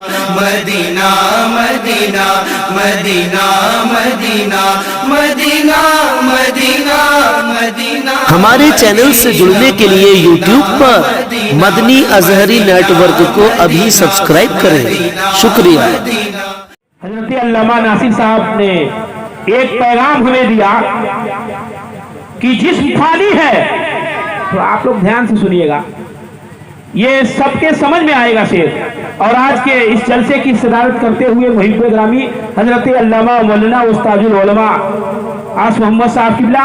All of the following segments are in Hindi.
मदीना मदीना मदीना मदीना मदीना मदीना मदीना। हमारे चैनल से जुड़ने के लिए YouTube पर मदनी अजहरी नेटवर्क को अभी सब्सक्राइब करें। शुक्रिया। हज़रत अल्लामा नासिर साहब ने एक पैगाम हमें दिया कि जिस्म फानी है, तो आप लोग ध्यान से सुनिएगा, ये सबके समझ में आएगा शेर। और आज के इस जलसे की सदारत करते हुए मुहिब ग्रामी हजरत अल्लामा मौलाना उस्ताजुल उलमा आस मोहम्मद साहब किबला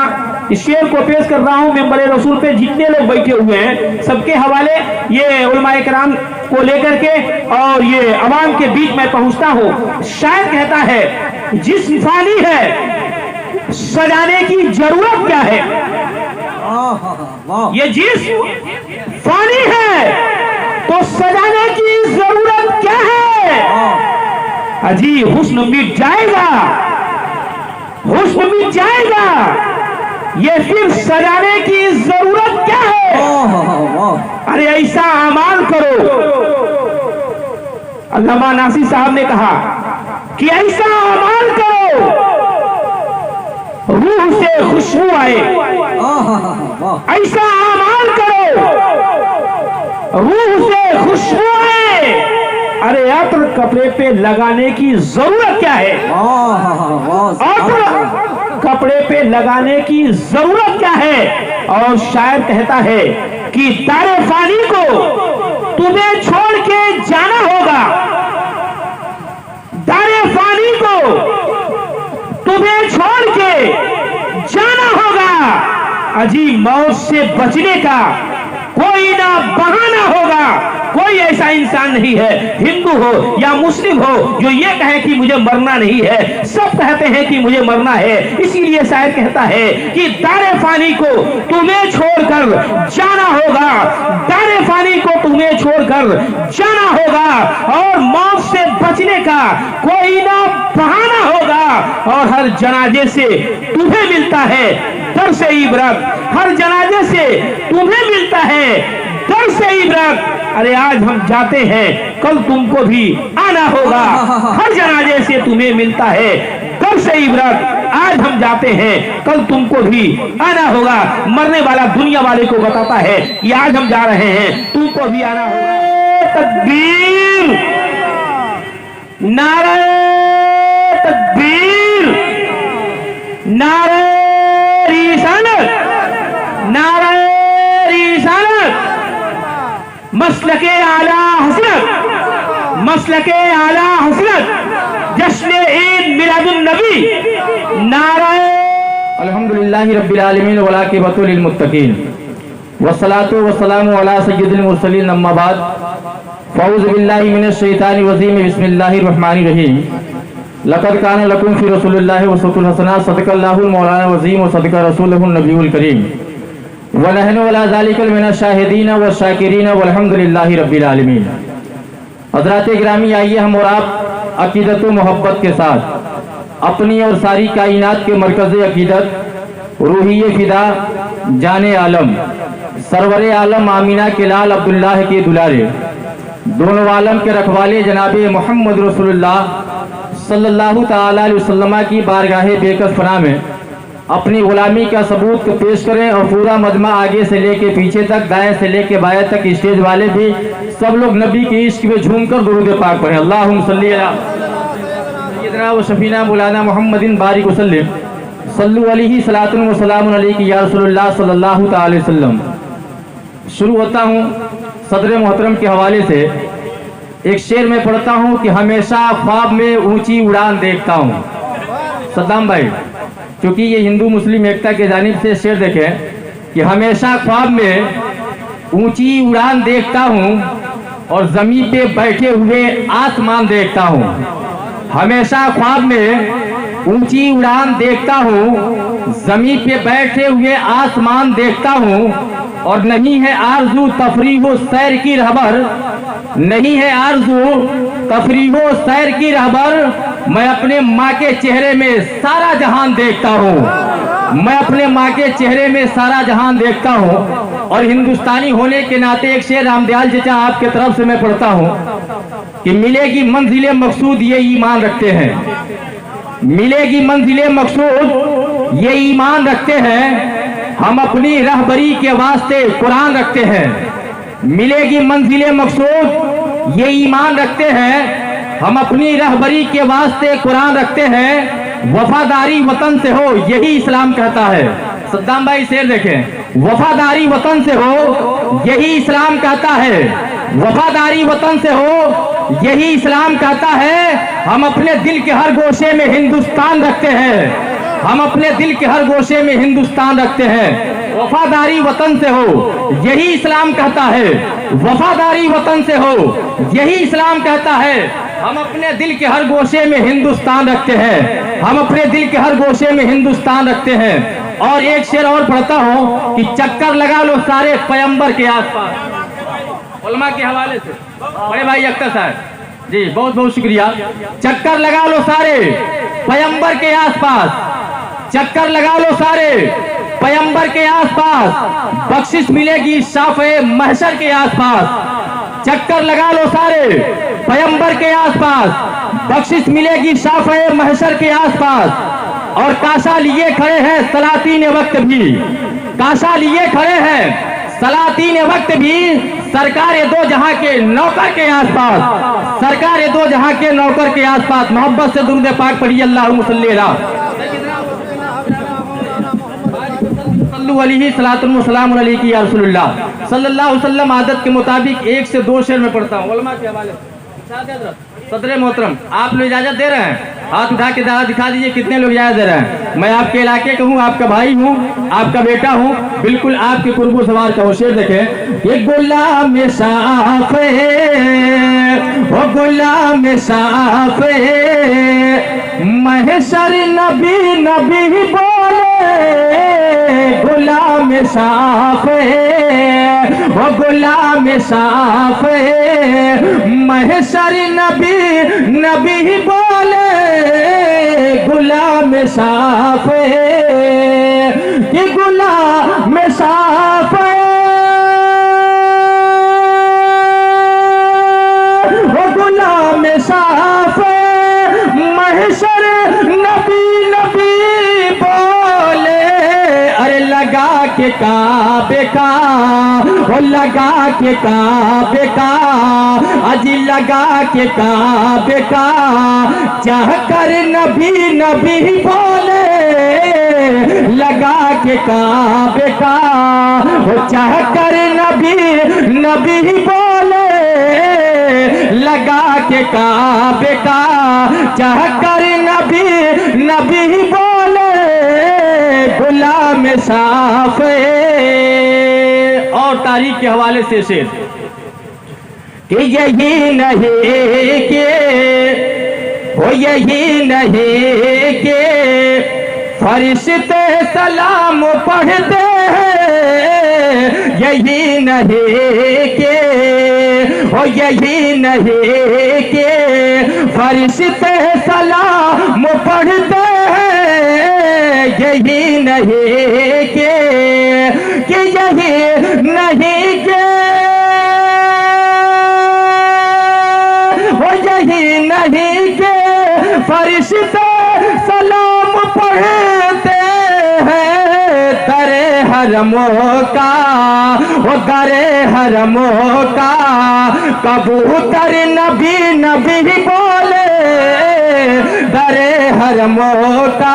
इस शेर को पेश कर रहा हूँ। मेंबर रसूल पे जितने लोग बैठे हुए हैं सबके हवाले ये उलमाए कराम को लेकर के और ये अवाम के बीच में पहुंचता हूँ। शायर कहता है जिस्म फानी है, सजाने की जरूरत क्या है। ये जिस्म फानी है तो सजाने की जरूरत क्या है। अजी हुस्न मिट जाएगा, हुस्न मिट जाएगा, ये फिर सजाने की जरूरत क्या है। अरे ऐसा अमाल करो, अल्लामा नासिर साहब ने कहा कि ऐसा अमाल करो रूह से खुशबू आए। ऐसा अमाल करो रूह से खुशबू आए। अरे अत्र कपड़े पे लगाने की जरूरत क्या है। अत्र कपड़े पे लगाने की जरूरत क्या है। और शायर कहता है कि तारे फानी को तुम्हें छोड़ के जाना होगा, तारे फानी को तुम्हें छोड़ के जाना होगा। अजी मौत से बचने का कोई ना बहाना होगा। कोई ऐसा इंसान नहीं है, हिंदू हो या मुस्लिम हो, जो ये कहे कि मुझे मरना नहीं है। सब कहते हैं कि मुझे मरना है। इसीलिए शायर कहता है कि दारे फानी को तुम्हें छोड़कर जाना होगा, दारे फानी को तुम्हें छोड़कर जाना होगा। और मौत से बचने का कोई ना बहाना होगा। और हर जनाजे से तुम्हें मिलता है दर से इबरत, हर जनाजे से तुम्हें मिलता है दर से इबरत। अरे आज हम जाते हैं, कल तुमको भी आना होगा। हर जनाजे से तुम्हें मिलता है दर से इबरत। आज हम जाते हैं, कल तुमको भी आना होगा। मरने वाला दुनिया वाले को बताता है कि आज हम जा रहे हैं, तुमको भी आना होगा। तकबीर, नारे तकबीर, नारे रिसालत, नारे रिसालत, मसलके आला हसरत, मसलके आला हसरत, जश्न ईद मिलादुन नबी, नारे। अल्हम्दुलिल्लाहि रब्बिल आलमीन वल आकिबतु लिल मुत्तकीन वस्सलातु वस्सलामु अला सय्यिदिल मुरसलीन अम्मा बाद फऊज़ु बिल्लाहि मिनश शैतानिर रजीम बिस्मिल्लाहिर रहमानिर रहीम। लक़द काना लकुम फ़ी रसूलिल्लाहि उस्वतुन हसना सदक़ल्लाहुल मौलाना वज़ीम व सदक़ रसूलुहुन नबियुल करीम व नहनु अला ज़ालिकल मिनश शाहिदीन व शाकिरीन वल्हम्दुलिल्लाहि रब्बिल आलमीन। हज़रात गिरामी, आइए हम और आप अक़ीदत व मोहब्बत के साथ अपनी और सारी कायनात के मरकज़ अक़ीदत रूहिए फ़िदा जाने आलम सरवरे आलम आमीना के लाल अब्दुल्लाह के दुलारे दोनों आलम के रखवाले जनाब मोहम्मद रसूलुल्लाह सल्लल्लाहु ताला अलैहि वसल्लम की बारगाह बेकस फना में अपनी गुलामी का सबूत पेश करें। और पूरा मजमा आगे से लेके पीछे तक, दाएं से लेके बाएं तक, स्टेज वाले भी सब लोग नबी के इश्क में झूमकर दुरूद पाक पढ़ें। अल्लाहुम्मा सल्ली अला सय्यिदना व शफीना मौलाना मुहम्मदिन बारिक वसल्लिम सल्लु अलैहि सलातुन व सलामुन अलैहि या रसूलुल्लाह सल्लल्लाहु ताला अलैहि वसल्लम। शुरू होता हूँ सदर मोहतरम के हवाले से। एक शेर में पढ़ता हूँ कि हमेशा ख्वाब में ऊंची उड़ान देखता हूँ। सद्दाम भाई, क्योंकि ये हिंदू मुस्लिम एकता के जानिब से शेर देखें कि हमेशा ख्वाब में ऊंची उड़ान देखता हूँ और ज़मीन पे बैठे हुए आसमान देखता हूँ। हमेशा ख्वाब में ऊंची उड़ान देखता हूँ, ज़मीन पे बैठे हुए आसमान देखता हूँ। और नहीं है आरज़ू तफरीह सैर की रहबर, नहीं है आरज़ू तफरीह सैर की रहबर। मैं अपने माँ के चेहरे में सारा जहान देखता हूँ, मैं अपने माँ के चेहरे में सारा जहान देखता हूँ। और हिंदुस्तानी होने के नाते एक शेर रामदयाल चचा आपके तरफ से मैं पढ़ता हूँ कि मिलेगी मंजिले मकसूद ये ईमान रखते हैं, मिलेगी मंजिले मकसूद ये ईमान रखते हैं, हम अपनी रहबरी के वास्ते कुरान रखते हैं। मिलेगी मंजिले मकसूद ये ईमान रखते हैं, हम अपनी रहबरी के वास्ते कुरान रखते हैं। वफादारी वतन से हो यही इस्लाम कहता है। सद्दाम भाई शेर देखें, वफादारी वतन से हो यही इस्लाम कहता है, वफादारी वतन से हो यही इस्लाम कहता है। हम अपने दिल के हर गोशे में हिंदुस्तान रखते हैं, हम अपने दिल के हर गोशे में हिंदुस्तान रखते हैं। वफादारी वतन से हो यही इस्लाम कहता है, वफादारी वतन से हो यही इस्लाम कहता है। हम अपने दिल के हर गोशे में हिंदुस्तान रखते हैं, हम अपने दिल के हर गोशे में हिंदुस्तान रखते हैं। और एक शेर और पढ़ता हूं कि चक्कर लगा लो सारे पैगंबर के आसपास, उलमा के हवाले से। बड़े भाई अख्तर साहब जी बहुत बहुत शुक्रिया। चक्कर लगा लो सारे पैगंबर के आसपास, चक्कर लगा लो सारे पैगंबर के आसपास, बख्शिश मिलेगी शाफ़े महशर के आसपास। चक्कर लगा लो सारे पैगंबर के आसपास, बख्शिश मिलेगी शाफ़े महशर के आसपास। और काशा लिए खड़े हैं सलातीन वक्त भी, काशा लिए खड़े हैं सलातीन वक्त भी, सरकार दो जहां के नौकर के आसपास, सरकार दो जहां के नौकर के आसपास। मोहब्बत से दुरूद पाक पढ़िए, अल्लाहुम्मा सल्ली अला सल्लल्लाहु अलैहि या रसूलुल्लाह सल्लल्लाहु अलैहि वसल्लम। आदत के मुताबिक 1 से 2 शेर में पढ़ता हूँ उलमा के हवाले से। सदर मोहतरम आप लोग इजाजत दे रहे हैं? हाथ उठा के दादा दिखा दीजिए कितने लोग इजाजत दे रहे हैं। मैं आपके इलाके का हूँ, आपका भाई हूँ, आपका बेटा हूँ, बिल्कुल आपके कुर्बो सवार का। शेर देखें, ये गुलाम साफ़े ओ गुलाम साफ़े महशर नबी नबी बोले, गुलाम साफ़े ओ गुलाम साफ़े महशर नबी नबी बोले, गुलाम साफ़े कि गुलाम साफ़े ओ गुलाम साफ़े महशर नबी नबी बोले। अरे लगा के काबे का ओ लगा के काबे का, अजी लगा के काबे का, चाह कर नबी नबी बोले, लगा के काबे का ओ चाह कर नबी नबी बोले, लगा के काबे का चाह कर नबी नबी बोले, गुलाम साफ़े। और तारीख के हवाले से शेर कि यही नहीं के हो, यही नहीं के फरिश्ते सलाम पढ़ते हैं, यही नहीं के हो, यही नहीं के फरिश्ते सलाम पढ़ते हैं, यही नहीं के यही नहीं के हो, यही नहीं के फरिश्ते सलाम पढ़ते हैं। दरे हरमों का वो दरे हरमों का कबूतर नबी नबी बोले, दरे हरमों का।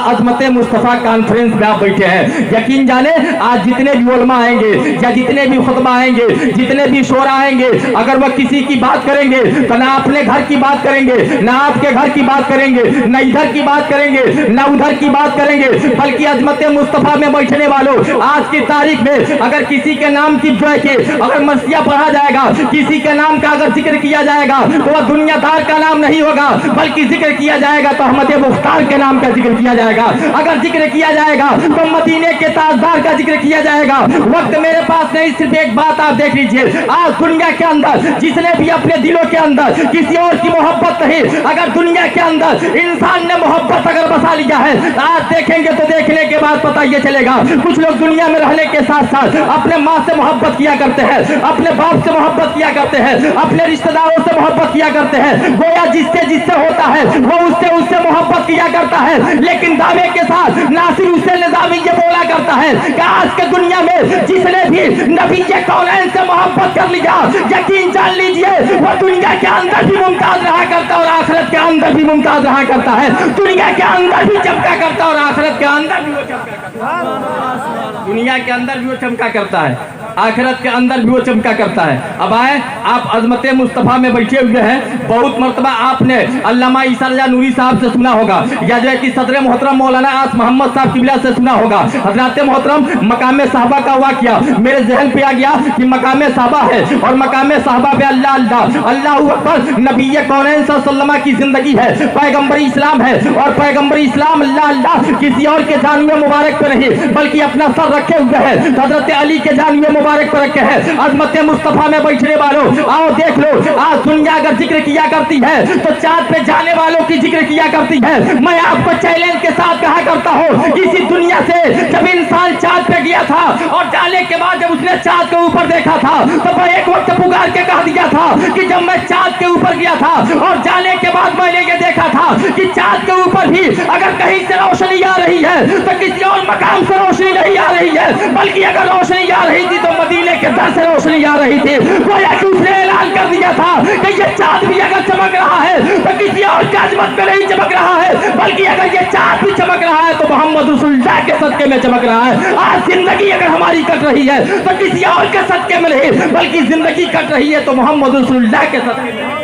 अजमत मुस्तफ़ा कॉन्फ्रेंस में आप बैठे हैं, यकीन जाने आज जितने भी उलमा आएंगे या जितने भी खुतबा आएंगे, जितने भी शोरा आएंगे, अगर वह किसी की बात करेंगे तो ना अपने घर की बात करेंगे, ना आपके घर की बात करेंगे, ना इधर की बात करेंगे, ना उधर की बात करेंगे, बल्कि अजमत मुस्तफ़ा में बैठने वालों, आज की तारीख में अगर किसी के नाम की जो है कि अगर मरसिया पढ़ा जाएगा, किसी के नाम का अगर जिक्र किया जाएगा तो वह दुनियादार का नाम नहीं होगा, बल्कि जिक्र किया जाएगा तो अहमद मुख्तार के नाम का जिक्र किया जाएगा, अगर जिक्र किया जाएगा तो मदीने के ताजदार का जिक्र किया जाएगा। वक्त मेरे पास नहीं, सिर्फ एक बात आप देख लीजिए, आज दुनिया के अंदर जिसने भी अपने दिलों के अंदर किसी और की मोहब्बत नहीं, अगर दुनिया के अंदर इंसान ने मोहब्बत अगर बसा लिया है, आज देखेंगे तो देखने के बाद पता ये चलेगा, कुछ लोग दुनिया में रहने के साथ साथ अपने माँ से मोहब्बत किया करते हैं, अपने बाप से मोहब्बत किया करते हैं, अपने रिश्तेदारों से मोहब्बत किया करते हैं, गोया जिससे जिससे होता है वो उससे मोहब्बत किया करता है। लेकिन दावे के साथ नासिर हुसैन निज़ामी ये बोला करता है कि आज के दुनिया में जिसने भी नबी के कौनैन से मोहब्बत कर लिया, यकीन जान लीजिए वो दुनिया के अंदर भी मुमताज रहा करता और आखिरत के अंदर भी मुमताज रहा करता है। दुनिया के अंदर भी चमका करता और आखिरत के अंदर भी वो चमका करता है। दुनिया के अंदर भी वो चमका करता है, आखिरत के अंदर भी वो चमका करता है। अब आए, आप अजमत मुस्तफ़ा में बैठे हुए हैं, बहुत मर्तबा आपने अल्लामा ईसा रज़ा नूरी साहब से सुना होगा, या जो है कि सदर मोहतरम मौलाना आस मोहम्मद साहब किबला से सुना होगा। हजरत मोहतरम मकाम साहबा का वाक़या मेरे जहन पे आ गया कि मकाम साहबा है और मकाम साहबा पे अल्लाह अल्लाह अल्लाहू अकबर नबी कौनैन सल्लल्लाहु की जिंदगी है, पैगंबर इस्लाम है, और पैगंबर इस्लाम अल्लाह अल्लाह किसी और के जानवे मुबारक पे नहीं बल्कि अपना सर रखे हुए है हजरत अली के जानवे मुबारक पर रखे हैं। अजमत मुस्तफ़ा में बैठने वालों, आओ देख लो, आज दुनिया अगर जिक्र किया करती है तो चांद पे जाने वालों की जिक्र किया करती है। मैं आपको चैलेंज के साथ कहा करता हूँ, इसी दुनिया से जब इंसान चांद पे गया था और जाने के बाद जब उसने चांद के ऊपर देखा था तो मैं एक वक्त पुकार के कह दिया था कि जब मैं चांद के ऊपर गया था और जाने के बाद मैंने ये देखा था कि चांद के ऊपर भी अगर कहीं से रोशनी आ रही है तो किसी और मकाम से रोशनी नहीं आ रही है, बल्कि अगर रोशनी आ रही थी तो मदीने के दर से रोशनी आ रही थी। गोया कि उसने ऐलान कर दिया था कि ये चांद भी अगर चमक रहा है तो किसी और के अजमत में नहीं चमक रहा है, बल्कि अगर ये चांद भी चमक रहा है तो मोहम्मद रसूलुल्लाह के सदके में चमक रहा है। आज जिंदगी अगर हमारी कट रही है तो किसी और के सदके में नहीं, बल्कि जिंदगी कट रही है तो मोहम्मद रसूलुल्लाह के सदके में।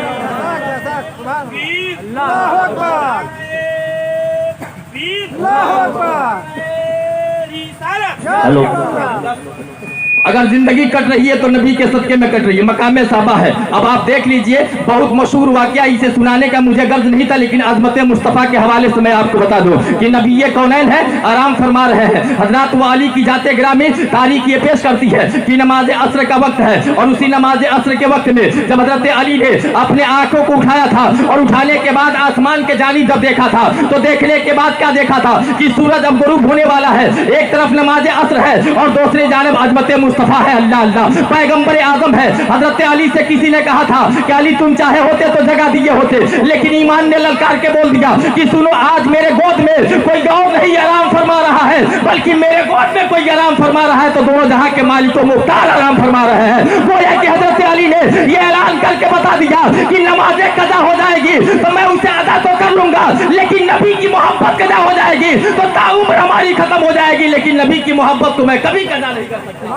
हेलो, अगर जिंदगी कट रही है तो नबी के सदके में कट रही है, मकाम साहबा है। अब आप देख लीजिए, बहुत मशहूर वाकया, इसे सुनाने का मुझे गर्ज नहीं था, लेकिन अजमत मुस्तफ़ा के हवाले से मैं आपको बता दूं कि नबी कौनैन है, आराम फरमा रहे हैं। हजरत व अली की जाते ग्रामी तारीख ये पेश करती है कि नमाज असर का वक्त है, और उसी नमाज असर के वक्त में जब हजरत अली ने अपने आंखों को उठाया था और उठाने के बाद आसमान के जानिब जब देखा था तो देखने के बाद क्या देखा था कि सूरज अब गुरूब होने वाला है, एक तरफ नमाज असर है और दूसरे जानिब अजमत मुस्तफ़ा है, अल्लाह अल्लाह पैगंबर आजम है। हजरत अली से किसी ने कहा था कि अली तुम चाहे होते तो जगह दिए होते, लेकिन ईमान ने ललकार के बोल दिया कि सुनो, आज मेरे गोद में कोई और नहीं आराम फरमा रहा है, बल्कि मेरे गोद में कोई आराम फरमा रहा है तो दोनों जहां के मालिक तो मुख्तार आराम फरमा रहे हैं। गोया कि हजरत अली ने यह ऐलान करके बता दिया कि नमाजें कज़ा हो जाएगी तो मैं उसे अदा तो कर लूंगा, लेकिन नबी की मोहब्बत कज़ा हो जाएगी तो ताउम्र हमारी खत्म हो जाएगी, लेकिन नबी की मोहब्बत को मैं कभी कज़ा नहीं कर सकता,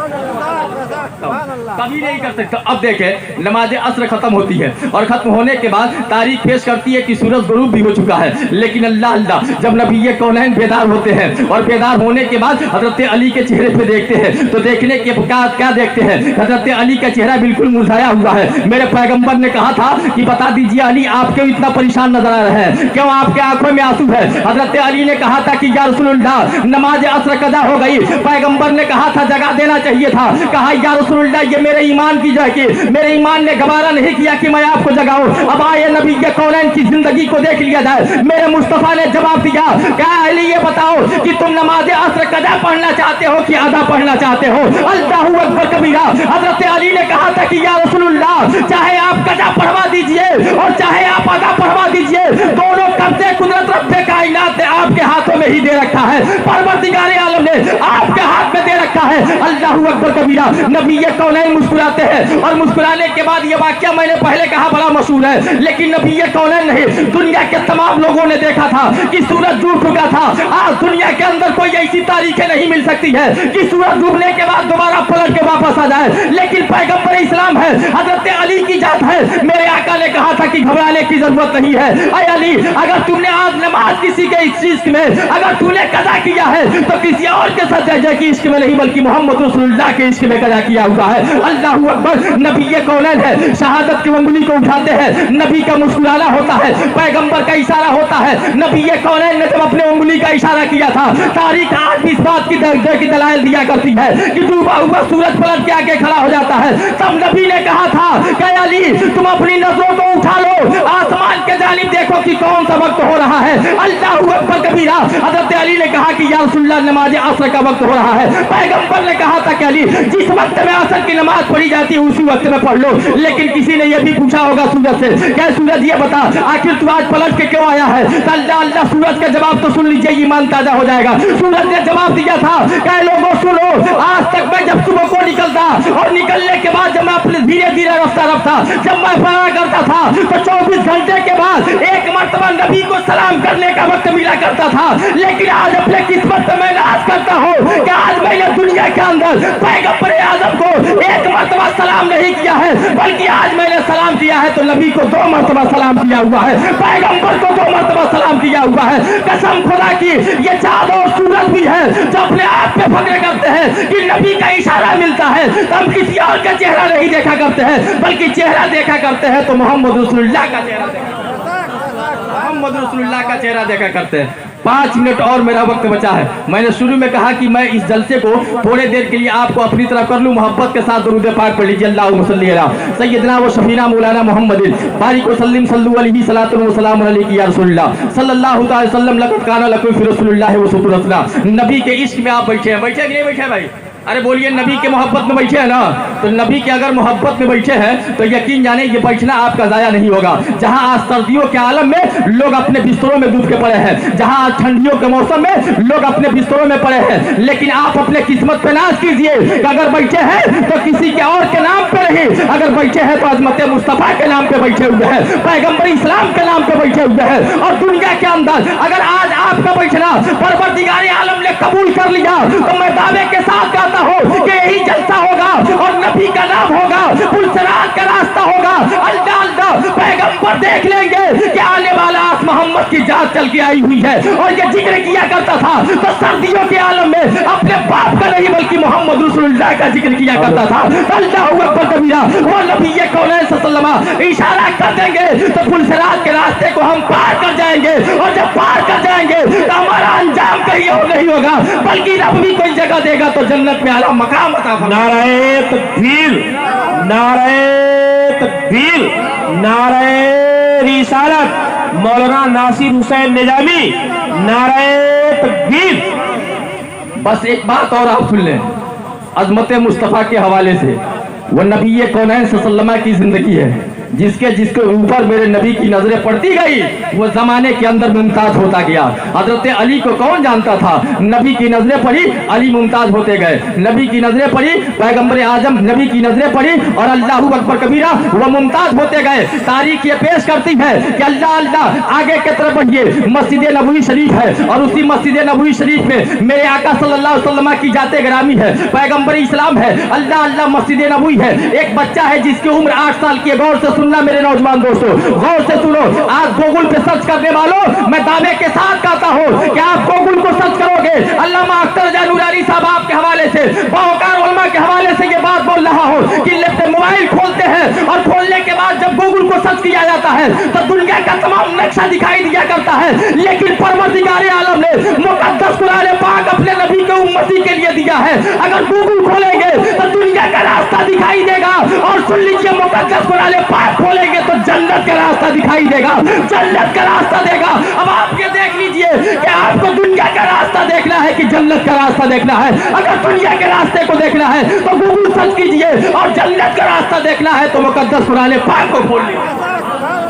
कभी नहीं कर सकता। अब देखें, नमाज असर खत्म होती है और खत्म होने के बाद तारीख पेश करती है कि सूरज गुरूब भी हो चुका है, लेकिन अल्लाह अल्लाह जब नबी कौनैन बेदार होते हैं और बेदार होने के बाद हजरत अली के चेहरे पे देखते हैं तो देखने के बाद क्या देखते हैं, हजरत अली का चेहरा बिल्कुल मुरझाया हुआ है। मेरे पैगंबर ने कहा था कि बता दीजिए अली, आप क्यों इतना परेशान नजर आ रहे हैं, क्यों आपके आंखों में आंसू है। हजरत अली ने कहा था कि या रसूलुल्लाह नमाज असर कज़ा हो गई। पैगंबर ने कहा था जगा देना चाहिए था। कहा या रसूलुल्लाह ये मेरे ईमान की जो है कि मेरे ईमान ने गवारा नहीं किया कि मैं आपको जगाऊं। अब आए नबी के कौनैन की जिंदगी को देख लिया जाए। मेरे मुस्तफा ने जवाब दिया, क्या अली ये बताओ कि तुम नमाज असर कज़ा पढ़ना चाहते हो कि अदा पढ़ना चाहते हो। अल्लाहू अकबर कबीरा। हजरत अली ने कहा था कि या रसूलुल्लाह चाहे आप कज़ा पढ़वा दीजिए और चाहे आप अदा पढ़वा दीजिए, दोनों कब्जे कुदरत रब्बे कायनात ने आपके हाथों में ही दे रखा है, परवरदिगार आलम ने आपके हाथ में दे रखा है। अल्लाहू अकबर कबीरा। नबी ये कौनैन मुस्कुराते हैं और मुस्कुराने के बाद ये वाकया मैंने पहले कहा बड़ा मशहूर है, लेकिन नबी ये कौनैन नहीं, दुनिया के तमाम लोगों ने देखा था कि सूरज डूब चुका था। आज दुनिया के अंदर कोई ऐसी तारीखें नहीं मिल सकती है कि सूरज डूबने के बाद दोबारा पलट के वापस आ जाए, लेकिन पैगंबर इस्लाम है, हजरत अली की जात है। मेरे आका ने कहा था कि घबराने की जरूरत नहीं है। अरे अली, अगर तुमने आज नमाज किसी के इस चीज में अगर तूने कज़ा किया है तो किसी और के साथ जय की इश्क में नहीं बल्कि मोहम्मद रसूलुल्लाह के इश्क में कज़ा किया हुआ है। अल्लाहू अकबर। नबी ये कौनैन है, शहादत की उंगली को उठाते हैं, नबी का मुस्कुराना होता है, पैगंबर का इशारा होता है। नबी ये कौनैन ने जब अपने उंगली का इशारा किया था, तारीख आज भी इस बात की दलाइल दिया करती है कि डूबा हुआ सूरज पलट के आगे खड़ा हो जाता है। तब नबी ने कहा था कि अली तुम अपनी नजरों को उठा लो, आसमान के जानिब देखो कि कौन सा वक्त हो रहा है। अल्लाहू अकबर कबीरा। हजरत अली ने कहा कि या रसूलल्लाह नमाज असर का वक्त हो रहा है। पैगंबर ने कहा था कि अली जिस वक्त में असर की नमाज पढ़ी जाती है उसी वक्त में पढ़ लो। लेकिन किसी ने यह भी पूछा होगा सूरज से, क्या सूरज ये बता आखिर तू आज पलट के क्यों आया है? अल्लाह अल्लाह सूरज का जवाब तो सुन लीजिए, ईमान ताजा हो जाएगा। सूरज ने जवाब दिया था क्या लोगों सुनो, आज तक मैं जब सुबह को निकलता और निकलने के बाद जब मैं अपने धीरे धीरे रफ्ता जब मैं फरार करता था तो 24 घंटे के बाद एक मर्तबा नबी को सलाम करने का वक्त मिला करता था। लेकिन आज अपने किस्मत में मैं नाज करता हूँ कि आज मैंने दुनिया के अंदर पैगंबर आजम को एक मर्तबा सलाम नहीं किया है, बल्कि आज मैंने सलाम किया है तो नबी को 2 मर्तबा सलाम किया हुआ है, पैगंबर को 2 मर्तबा सलाम किया हुआ है। कसम खुदा की ये चाँद और सूरज भी है जो अपने आप पे फख्र करते हैं कि नबी का इशारा मिलता है तो हम किसी और का चेहरा नहीं देखा करते हैं, बल्कि चेहरा देखा करते हैं तो मोहम्मद रसूलुल्लाह का चेहरा मोहम्मद रसूलुल्लाह का चेहरा देखा करते हैं। 5 मिनट और मेरा वक्त बचा है। मैंने शुरू में कहा कि मैं इस जलसे को थोड़े देर के लिए आपको अपनी तरफ कर लूं। मोहब्बत के साथ दुरूद पाक पढ़ लीजिए। अल्लाहुम्मा सल्ली अला सय्यदना व शफीना मौलाना मुहम्मदिन बारिक व सल्लिम सल्लु अलैहि सलातु व सलाम अलैहि या रसूलल्लाह सल्लल्लाहु अलैहि वसल्लम लक़द काना लकुम फी रसूलिल्लाहि उस्वतुन हसना। नबी के इश्क में आप बैठे हैं, बैठे कि नहीं बैठे भाई? अरे बोलिए, नबी के मोहब्बत में बैठे हैं ना? तो नबी के अगर मोहब्बत में बैठे हैं तो यकीन जाने ये बैठना आपका जाया नहीं होगा। जहां आज सर्दियों के आलम में लोग अपने बिस्तरों में डूब के पड़े हैं, जहां आज ठंडियों के मौसम में लोग अपने बिस्तरों में पड़े हैं, लेकिन आप अपने किस्मत पे नाज कीजिए कि अगर बैठे हैं तो किसी के और के नाम पे नहीं, अगर बैठे हैं तो अजमत मुस्तफा के नाम पे बैठे हुए हैं, पैगंबर इस्लाम के नाम पे बैठे हुए हैं। और दुनिया के अंदर अगर आज आपका बैठना परवरदिगार आलम ने कबूल कर लिया तो मैं दावे के साथ कहता हूं कि यही जलसा होगा और नबी का नाम होगा, पुलसरात का रास्ता होगा। अल्लाह अल्लाह पैगंबर देख लेंगे कि आने वाला आस मोहम्मद की जात चल के आई हुई है। और ये जिक्र किया करता था तो सर्दियों के आलम में अपने बाप का नहीं बल्कि मोहम्मद रसूलुल्लाह का जिक्र किया करता था। अल्लाहू अकबर कबीरा। वो नबी कौनैन सल्लल्लाहु अलैहि वसल्लम इशारा कर देंगे तो पुलसरात के रास्ते को हम पार कर जाएंगे, और जब पार कर जाएंगे तो हमारा अंजाम कहीं और नहीं होगा बल्कि रब भी कोई जगह देगा तो जन्नत में आला मकाम अता फरमा। नारे तकबीर, नारे तकबीर, नारे रिसालत, मौलाना नासिर हुसैन निजामी, नारे तकबीर। बस एक बात और आप सुन लें अजमत मुस्तफ़ा के हवाले से। वो नबी कौनैन सल्लल्लाहु की जिंदगी है जिसके ऊपर मेरे नबी की नजरें पड़ती गई वो जमाने के अंदर मुमताज होता गया। हजरत अली को कौन जानता था? नबी की नजरें पड़ी, अली मुमताज होते गए। नबी की नजरें पड़ी, पैगंबर आजम नबी की नजरें पड़ी और अल्लाहू अकबर कबीरा वो मुमताज होते गए। तारीख ये पेश करती है कि अल्लाह अल्लाह आगे की तरफ बढ़िए। मस्जिद नबवी शरीफ है और उसी मस्जिद नबवी शरीफ में मेरे आका सल्लल्लाहु अलैहि वसल्लम की जाते ग्रामी है, पैगंबर इस्लाम है। अल्लाह अल्लाह मस्जिद नबवी है। एक बच्चा है जिसकी उम्र 8 साल की है। गौर से सुनना मेरे नौजवान दोस्तों, गौर से सुनो। आज गूगल पे सर्च करने वालों मैं दावे के साथ कहता हूँ कि आप गूगल को सर्च करोगे, अल्लामा अख्तर जा नूरानी साहब आपके हवाले से, बावकार उलमा के हवाले से ये बात बोल रहा हूँ कि मोबाइल खोलते हैं और खोलने के बाद जब गूगल को सर्च किया जाता है तो दुनिया का तमाम नक्शा दिखाई दिया करता है। लेकिन परवरदिगार आलम ने मुकद्दस कुरान पाक अपने नबी के उम्मती के लिए दिया है। अगर गूगल खोलेंगे तो दुनिया का रास्ता दिखाई देगा, और सुन लीजिए मुकद्दस कुरान पाक खोलेंगे तो जन्नत का रास्ता दिखाई देगा, जन्नत का रास्ता देगा। अब आप ये देख लीजिए कि आपको दुनिया का रास्ता देखना है कि जन्नत का रास्ता देखना है। अगर दुनिया के रास्ते को देखना है तो गूगल सर्च कीजिए, और जन्नत का रास्ता देखना है तो मुकद्दस कुरान पाक को खोल लीजिए,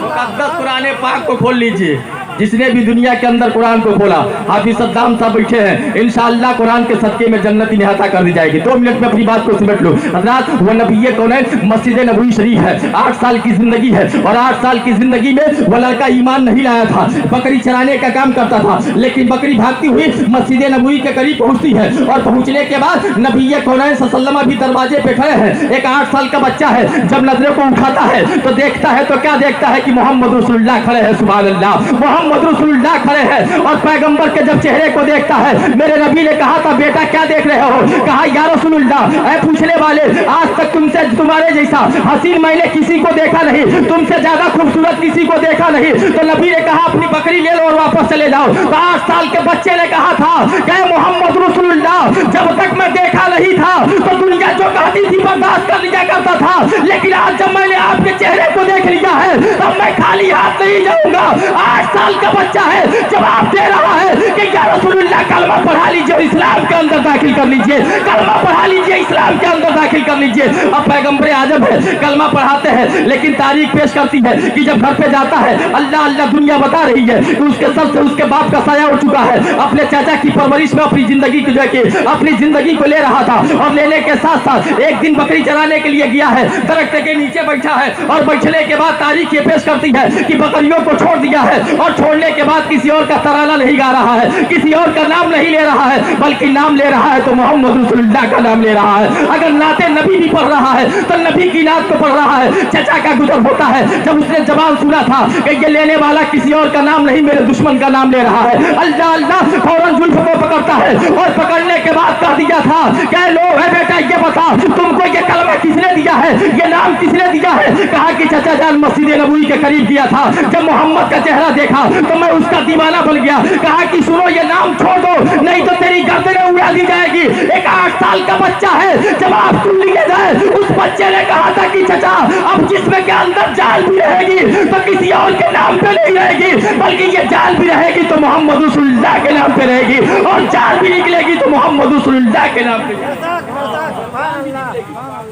मुकद्दस कुरान पाक को खोल लीजिए। जिसने भी दुनिया के अंदर कुरान को खोला, हाफिज सद्दाम साहब बैठे हैं, इंशाअल्लाह कुरान के सदके में जन्नत इहाता कर दी जाएगी। 2 मिनट में अपनी बात को सिमट लो। हज़रात वो नबी कौनैन मस्जिद नबवी शरीफ है, 8 साल की जिंदगी है, और 8 साल की जिंदगी में वो लड़का ईमान नहीं लाया था, बकरी चराने का काम करता था। लेकिन बकरी भागती हुई मस्जिद नबवी के करीब पहुंचती है, और पहुंचने के बाद नबी कौनैन सल्लल्लाहु भी दरवाजे पे खड़े हैं। एक 8 साल का बच्चा है, जब नजरों को उठाता है तो देखता है तो क्या देखता है कि मोहम्मद रसूलुल्लाह खड़े हैं। सुभान अल्लाह, मोहम्मद रसूलुल्लाह खड़े हैं और पैगंबर के जब चेहरे को देखता है, मेरे नबी ने कहा था बेटा क्या देख रहे हो? कहा या रसूलुल्लाह, ऐ पूछने वाले, आज तक तुमसे तुम्हारे जैसा हसीन मैंने किसी को देखा नहीं, तुमसे ज्यादा खूबसूरत किसी को देखा नहीं। तो नबी ने कहा अपनी बकरी ले लो और वापस चले जाओ। तो 8 साल के बच्चे ने कहा था कि मोहम्मद रसूलुल्लाह, जब तक मैं देखा नहीं था तो दुनिया जो कहती थी बर्दाश्त कर लिया करता था, लेकिन आज जब मैंने आपके चेहरे को देख लिया है तब मैं खाली हाथ नहीं जाऊंगा। 8 साल का बच्चा है, जवाब दे रहा है कि या रसूलुल्लाह कलमा पढ़ा लीजिए, इस्लाम के अंदर दाखिल कर लीजिए, कलमा पढ़ा लीजिए, इस्लाम के अंदर दाखिल कर लीजिए। अब पैगंबर आजम है, कलमा पढ़ाते हैं, लेकिन तारीख पेश करती है कि जब घर पे जाता है, अल्लाह अल्लाह दुनिया बता रही है कि उसके सर से उसके बाप का साया उठ चुका है। अपने चाचा की परवरिश में अपनी जिंदगी को जो है अपनी जिंदगी को ले रहा था, और लेने के साथ साथ एक दिन बकरी चराने के लिए गया है, दरख्त के नीचे बैठा है, और बैठने के बाद तारीख ये पेश करती है कि बकरियों को छोड़ दिया है, और छोड़ने के बाद किसी और का तराना नहीं गा रहा है, किसी और का नाम नहीं ले रहा है, बल्कि नाम ले रहा है तो मोहम्मद रसूलुल्लाह का नाम ले रहा है। अगर नाते नबी भी पढ़ रहा है तो नबी की नात को पढ़ रहा है। चचा का गुजर होता है, जब उसने जबान सुना था कि ये लेने वाला किसी और का नाम नहीं मेरे दुश्मन का नाम ले रहा है, अल्लाह अल्लाह फौरन जुल्फ को पकड़ता है, और पकड़ने के बाद कह दिया था क्या लोग है बेटा ये बता तुमको ये कलमा किसने दिया है, ये नाम किसने दिया है? कहा कि चचा जान मस्जिद नबवी के करीब किया था, जब मोहम्मद का चेहरा देखा तो मैं उसका दीवाना बन गया। कहा कि सुनो ये नाम छोड़ दो नहीं तो तेरी गर्दनें उड़ा दी जाएगी। एक 8 साल का बच्चा है, जब आप सुन लिए जाए, उस बच्चे ने कहा था कि चचा अब जिसमें के अंदर जान भी रहेगी तो किसी और के नाम पे नहीं रहेगी, बल्कि ये जान भी रहेगी तो मोहम्मद रसूलुल्लाह के नाम पे रहेगी, और जान भी निकलेगी तो मोहम्मद रसूलुल्लाह के नाम पे,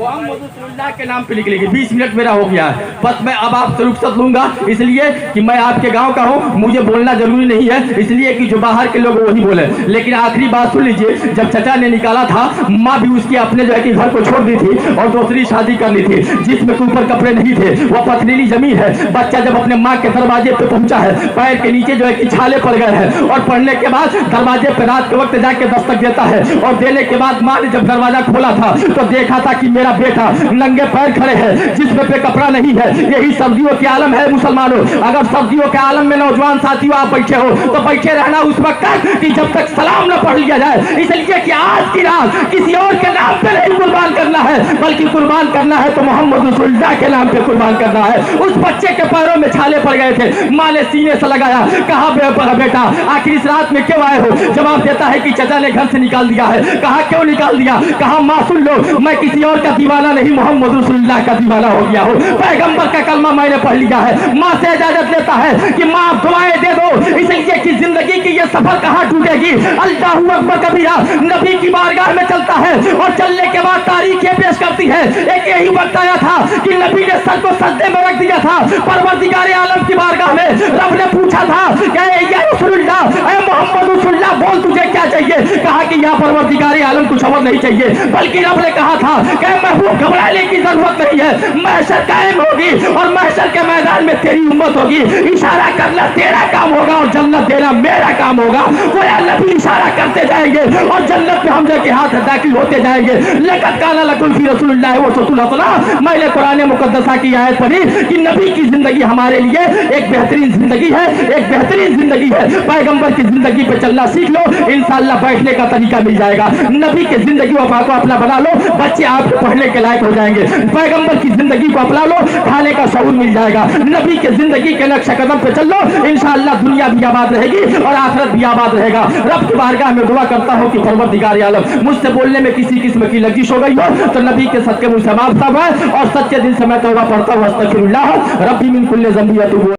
मोहम्मद रसूलुल्लाह के नाम पे निकलेगी। 20 मिनट मेरा हो गया है, बस मैं अब आपसे रुखसत लूंगा, इसलिए कि मैं आपके गांव का हूं, मुझे बोलना जरूरी नहीं है, इसलिए कि जो बाहर के लोग वही बोले। लेकिन आखिरी बात सुन लीजिए, जब चचा ने निकाला था, माँ भी उसकी अपने जो है कि घर को छोड़ दी थी और दूसरी शादी कर ली थी, जिसमें ऊपर कपड़े नहीं थे, वो पथरीली जमीन है। बच्चा जब अपने माँ के दरवाजे पे पहुंचा है, पैर के नीचे जो है कि छाले पड़ गए हैं, और पढ़ने के बाद दरवाजे पे रात के वक्त जाके दस्तक देता है, और देने के बाद माँ ने जब दरवाजा खोला था तो देखा था कि मेरा बेटा नंगे पैर खड़े हैं, जिसमें पे कपड़ा नहीं है। यही सर्दियों के आलम है मुसलमानों। अगर सर्दियों के आलम में नौजवान साथियों आप बैठे हो तो बैठे रहना उस वक्त तक कि जब तक सलाम न पढ़ लिया जाए, इसलिए कि आज की रात किसी और के नाम पे नहीं कुर्बान करना है, बल्कि कुर्बान करना है तो मोहम्मद रसूलुल्लाह के नाम पे कुर्बान करना है। उस बच्चे के पैरों में छाले पड़ गए थे, माँ ने सीने से लगाया, कहा बेटा आखिर इस रात में क्यों आए हो? जवाब देता है कि चचा ने घर से निकाल दिया है। कहा क्यों निकाल दिया? कहा माँ सुन लो, मैं किसी और का दीवाना नहीं, मोहम्मद रसूलुल्लाह का दीवाना हो गया हूँ, पैगंबर का कलमा मैंने पढ़ लिया है। माँ से इजाजत लेता है कि माँ दुआएं दे दो, इसलिए कि जिंदगी की ये सफर कहाँ टूटेगी। अल्लाहू अकबर कबीरा नबी की बारगाह में चलता है, और चलने के बाद तारीख ये पेश करती है, एक यही वक्त आया था कि नबी ने सर को सजदे में रख दिया था परवरदिगार आलम की बारगाह में। रब ने पूछा था कि या रसूलुल्लाह, ऐ मोहम्मद रसूलुल्लाह, बोल तुझे क्या चाहिए? कहा कि या परवरदिगार आलम कुछ और नहीं चाहिए, बल्कि रब ने कहा था कि महबूब घबराने की जरूरत नहीं है, महशर कायम होगी और महशर के मैदान में तेरी उम्मत होगी, इशारा करना तेरा काम होगा और जन्नत देना मेरा काम होगा। वो नबी इशारा करते जाएंगे और जन्नत में हम के हाथ दाखिल होते जाएंगे। लक़द काना लकुम फी रसूलिल्लाहि उस्वतुन हसना। मैंने कुरान मुक़द्दसा की आयत पढ़ी कि नबी की जिंदगी हमारे लिए एक बेहतरीन जिंदगी है, एक बेहतरीन जिंदगी है। पैगंबर की जिंदगी पे चलना सीख लो, इंशाअल्लाह बैठने का तरीका मिल जाएगा। नबी की जिंदगी को अपना बना लो, बच्चे आप पढ़ने के लायक हो जाएंगे। पैगंबर की जिंदगी को अपना लो, खाने का शऊर मिल जाएगा। नबी के जिंदगी के नक्शे कदम पे चल लो, इंशाअल्लाह दुनिया भी आबाद रहेगी और आखिरत भी आबाद रहेगा। रब की बारगाह में दुआ करता हूँ कि परवरदिगार आलम मुझसे बोलने में किसी किस्म की लगिश हो गई हो तो नबी के सदके मुझसे माफ फरमाए, और सच्चे दिल से मैं तौबा पढ़ता हूँ, अस्तगफिरुल्लाह रब्बी मिन कुल्ली ज़ंबी।